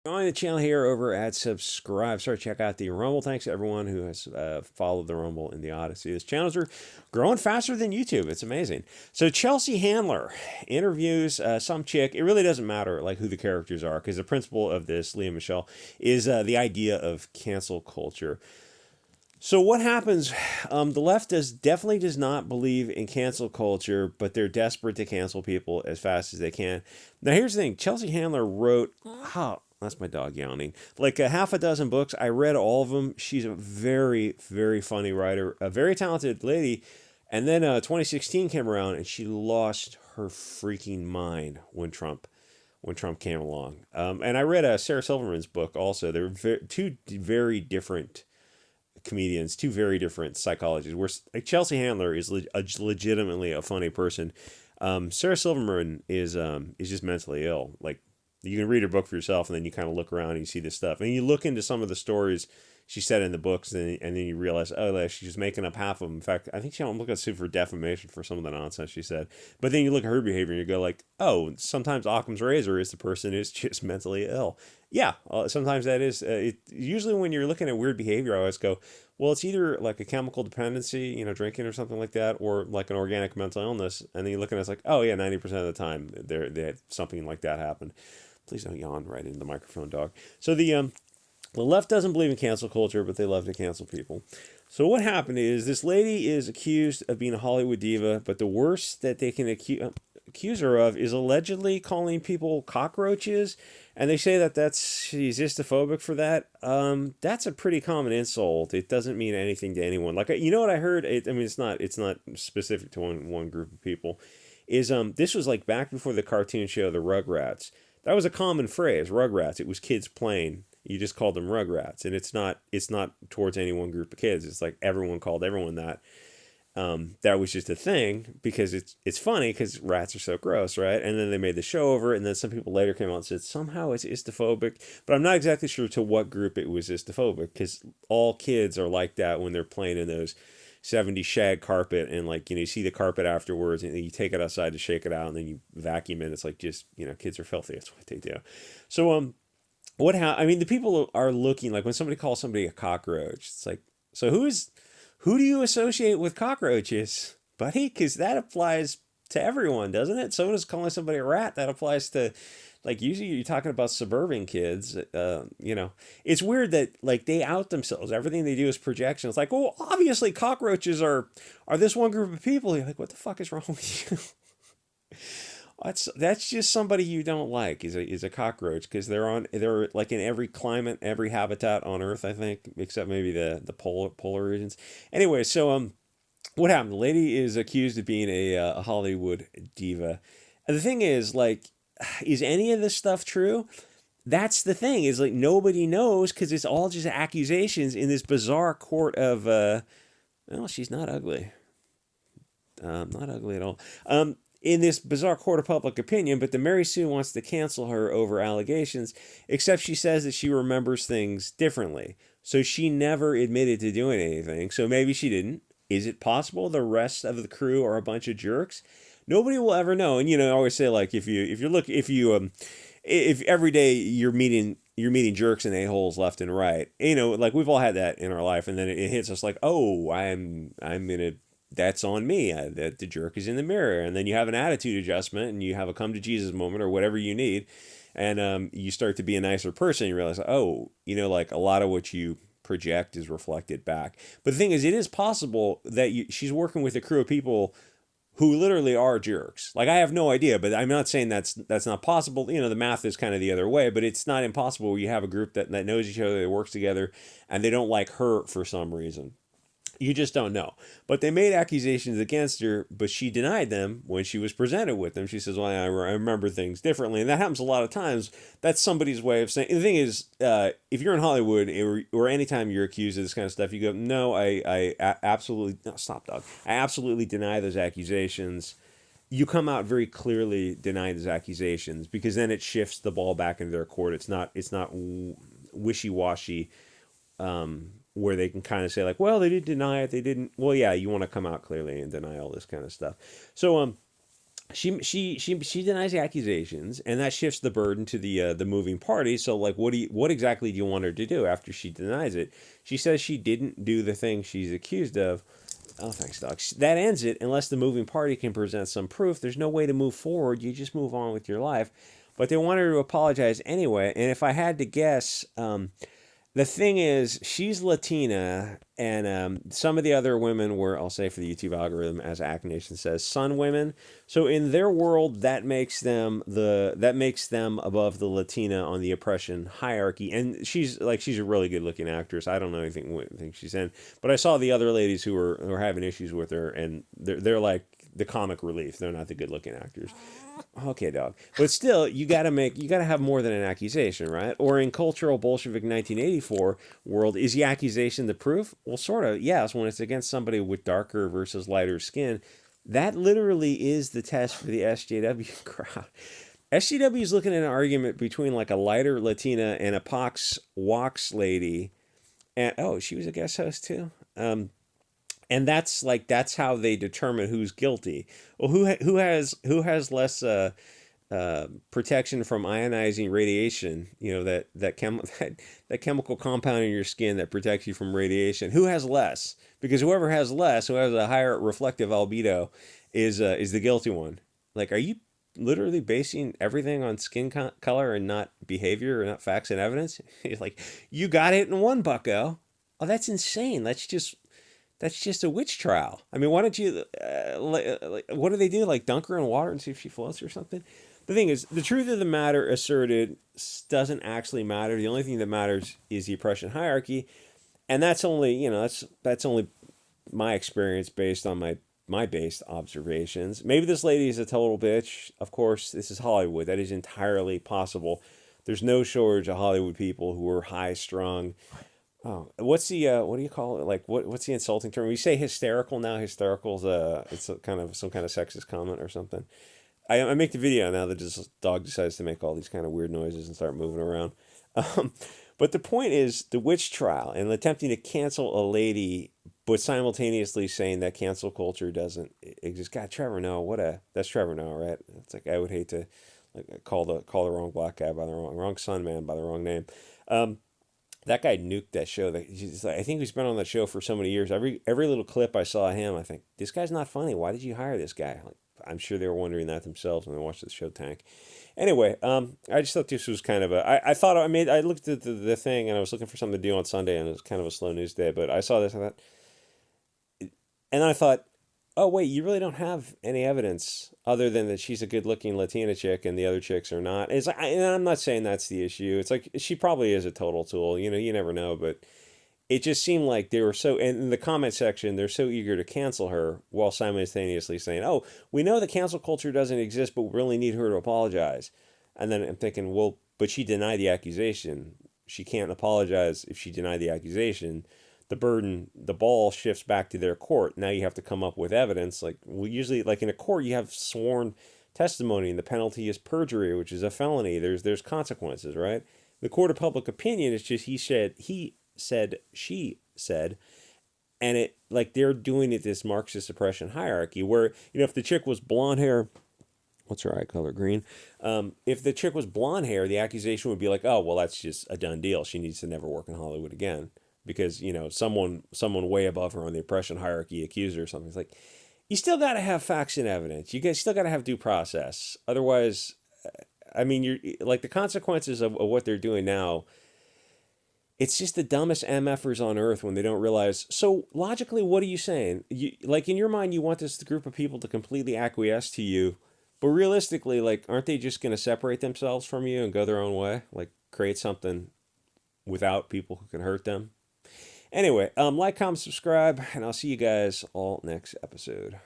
Join the channel here over at subscribe. Start check out the Rumble. Thanks to everyone who has followed the Rumble and the Odyssey. These channels are growing faster than YouTube. It's amazing. So Chelsea Handler interviews some chick. It really doesn't matter like who the characters are because the principle of this, Leah Michelle, is the idea of cancel culture. So what happens? The left definitely does not believe in cancel culture, but they're desperate to cancel people as fast as they can. Now here's the thing: Chelsea Handler wrote, that's my dog yawning, like a half a dozen books. I read all of them. She's a very, very funny writer, a very talented lady. And then 2016 came around, and she lost her freaking mind when Trump came along. And I read Sarah Silverman's book also. They're two very different comedians, two very different psychologies. Where like, Chelsea Handler is legitimately a funny person. Sarah Silverman is just mentally ill. Like you can read her book for yourself, and then you kind of look around and you see this stuff, and you look into some of the stories she said in the books, and then you realize, oh, she's just making up half of them. In fact, I think she almost got sued for defamation for some of the nonsense she said. But then you look at her behavior and you go like, oh, sometimes Occam's razor is the person is just mentally ill. Yeah, sometimes that is. Usually when you're looking at weird behavior, I always go, well, it's either like a chemical dependency, drinking or something like that, or like an organic mental illness. And then you look at it, it's like, oh yeah, 90% of the time they had something like that happen. Please don't yawn right into the microphone, dog. So the left doesn't believe in cancel culture, but they love to cancel people. So what happened is this lady is accused of being a Hollywood diva, but the worst that they can accuse her of is allegedly calling people cockroaches, and they say that she's Islamophobic for that. That's a pretty common insult. It doesn't mean anything to anyone. Like what I heard. It's not specific to one group of people. Is this was like back before the cartoon show The Rugrats. That was a common phrase, Rugrats. It was kids playing. You just called them Rugrats, and it's not towards any one group of kids. It's like everyone called everyone that. That was just a thing because it's funny because rats are so gross, right? And then they made the show over, and then some people later came out and said somehow it's Islamophobic, but I'm not exactly sure to what group it was Islamophobic because all kids are like that when they're playing in those 70s shag carpet, and like you see the carpet afterwards, and you take it outside to shake it out, and then you vacuum it. It's like just kids are filthy. That's what they do. So the people are looking like when somebody calls somebody a cockroach, it's like, so who do you associate with cockroaches, buddy? Because that applies to everyone, doesn't it? So does calling somebody a rat. That applies to, like, usually you're talking about suburban kids. It's weird that like they out themselves. Everything they do is projection. It's like, well, obviously cockroaches are this one group of people. You're like, what the fuck is wrong with you? That's just somebody you don't like is a cockroach because they're like in every climate, every habitat on Earth, I think, except maybe the polar regions. Anyway, so what happened? The lady is accused of being a Hollywood diva, and the thing is, like, is any of this stuff true? That's the thing is like nobody knows because it's all just accusations in this bizarre court of. Well, she's not ugly. Not ugly at all. In this bizarre court of public opinion, but the Mary Sue wants to cancel her over allegations, except she says that she remembers things differently. So she never admitted to doing anything. So maybe she didn't. Is it possible the rest of the crew are a bunch of jerks? Nobody will ever know. And I always say like if every day you're meeting jerks and a-holes left and right, like we've all had that in our life, and then it hits us like, oh, I'm in a that's on me. That the jerk is in the mirror, and then you have an attitude adjustment, and you have a come to Jesus moment or whatever you need, and you start to be a nicer person. You realize, oh, like a lot of what you project is reflected back. But the thing is, it is possible that she's working with a crew of people who literally are jerks. Like I have no idea, but I'm not saying that's not possible. The math is kind of the other way, but it's not impossible where you have a group that knows each other, that works together, and they don't like her for some reason. You just don't know. But they made accusations against her, but she denied them when she was presented with them. She says, well, I remember things differently. And that happens a lot of times. That's somebody's way of saying. The thing is, if you're in Hollywood or anytime you're accused of this kind of stuff, you go, no, I absolutely, no, stop, dog. I absolutely deny those accusations. You come out very clearly denying those accusations because then it shifts the ball back into their court. It's not wishy-washy. Where they can kind of say like, well, they didn't deny it, they didn't. Well, yeah, you want to come out clearly and deny all this kind of stuff. So she denies the accusations, and that shifts the burden to the moving party. So like, what exactly do you want her to do after she denies it? She says she didn't do the thing she's accused of. Oh, thanks, Doc. That ends it unless the moving party can present some proof. There's no way to move forward. You just move on with your life. But they want her to apologize anyway. And if I had to guess, the thing is, she's Latina, and some of the other women were, I'll say for the YouTube algorithm, as Act Nation says, Sun women. So in their world, that makes them above the Latina on the oppression hierarchy. And she's a really good looking actress. I don't know anything she's in, but I saw the other ladies who were having issues with her, and they're like the comic relief. They're not the good looking actors. Okay, dog. But still, you gotta have more than an accusation, right? Or in cultural Bolshevik 1984 world, is the accusation the proof? Well, sort of, yes, when it's against somebody with darker versus lighter skin. That literally is the test for the SJW crowd. SJW is looking at an argument between like a lighter Latina and a Pox Walks lady. And oh, she was a guest host too. And that's how they determine who's guilty. Well, who has less protection from ionizing radiation? You know that chemical compound in your skin that protects you from radiation. Who has less? Because whoever has less, who has a higher reflective albedo, is the guilty one. Like, are you literally basing everything on skin color and not behavior or not facts and evidence? You're like, you got it in one, bucko. Oh, that's insane. That's just a witch trial. I mean, why don't you, what do they do? Like dunk her in water and see if she floats or something? The thing is, the truth of the matter asserted doesn't actually matter. The only thing that matters is the oppression hierarchy. And that's only, that's only my experience based on my based observations. Maybe this lady is a total bitch. Of course, this is Hollywood. That is entirely possible. There's no shortage of Hollywood people who are high strung. Oh, what's the what do you call it? Like what's the insulting term? We say hysterical now. Hysterical's it's a kind of some kind of sexist comment or something. I make the video now that this dog decides to make all these kind of weird noises and start moving around. Um, but the point is the witch trial and attempting to cancel a lady, but simultaneously saying that cancel culture doesn't exist. God, Trevor Noah, that's Trevor Noah, right? It's like I would hate to like call the wrong black guy by the wrong sun man by the wrong name. Um, that guy nuked that show. I think he's been on that show for so many years. Every little clip I saw of him, I think this guy's not funny. Why did you hire this guy? Like, I'm sure they were wondering that themselves when they watched the show Tank. Anyway, I just thought this was kind of I thought I looked at the thing and I was looking for something to do on Sunday and it was kind of a slow news day. But I saw this and then I thought, oh wait, you really don't have any evidence other than that she's a good-looking Latina chick and the other chicks are not. It's like, and I'm not saying that's the issue. It's like she probably is a total tool. You never know, but it just seemed like they were so. And in the comment section, they're so eager to cancel her while simultaneously saying, "Oh, we know the cancel culture doesn't exist, but we really need her to apologize." And then I'm thinking, well, but she denied the accusation. She can't apologize if she denied the accusation. The ball shifts back to their court. Now you have to come up with evidence. Like, well, usually, like in a court, you have sworn testimony, and the penalty is perjury, which is a felony. There's consequences, right? The court of public opinion is just he said, she said, and it like they're doing it this Marxist oppression hierarchy where if the chick was blonde hair. What's her eye color? Green. If the chick was blonde hair, the accusation would be like, oh, well, that's just a done deal. She needs to never work in Hollywood again because someone way above her on the oppression hierarchy accused her or something. It's like you still got to have facts and evidence. You guys still got to have due process. Otherwise, I mean, you're like the consequences of what they're doing now. It's just the dumbest MFers on earth when they don't realize. So logically, what are you saying? Like in your mind, you want this group of people to completely acquiesce to you. But realistically, like, aren't they just going to separate themselves from you and go their own way? Like, create something without people who can hurt them? Anyway, like, comment, subscribe, and I'll see you guys all next episode.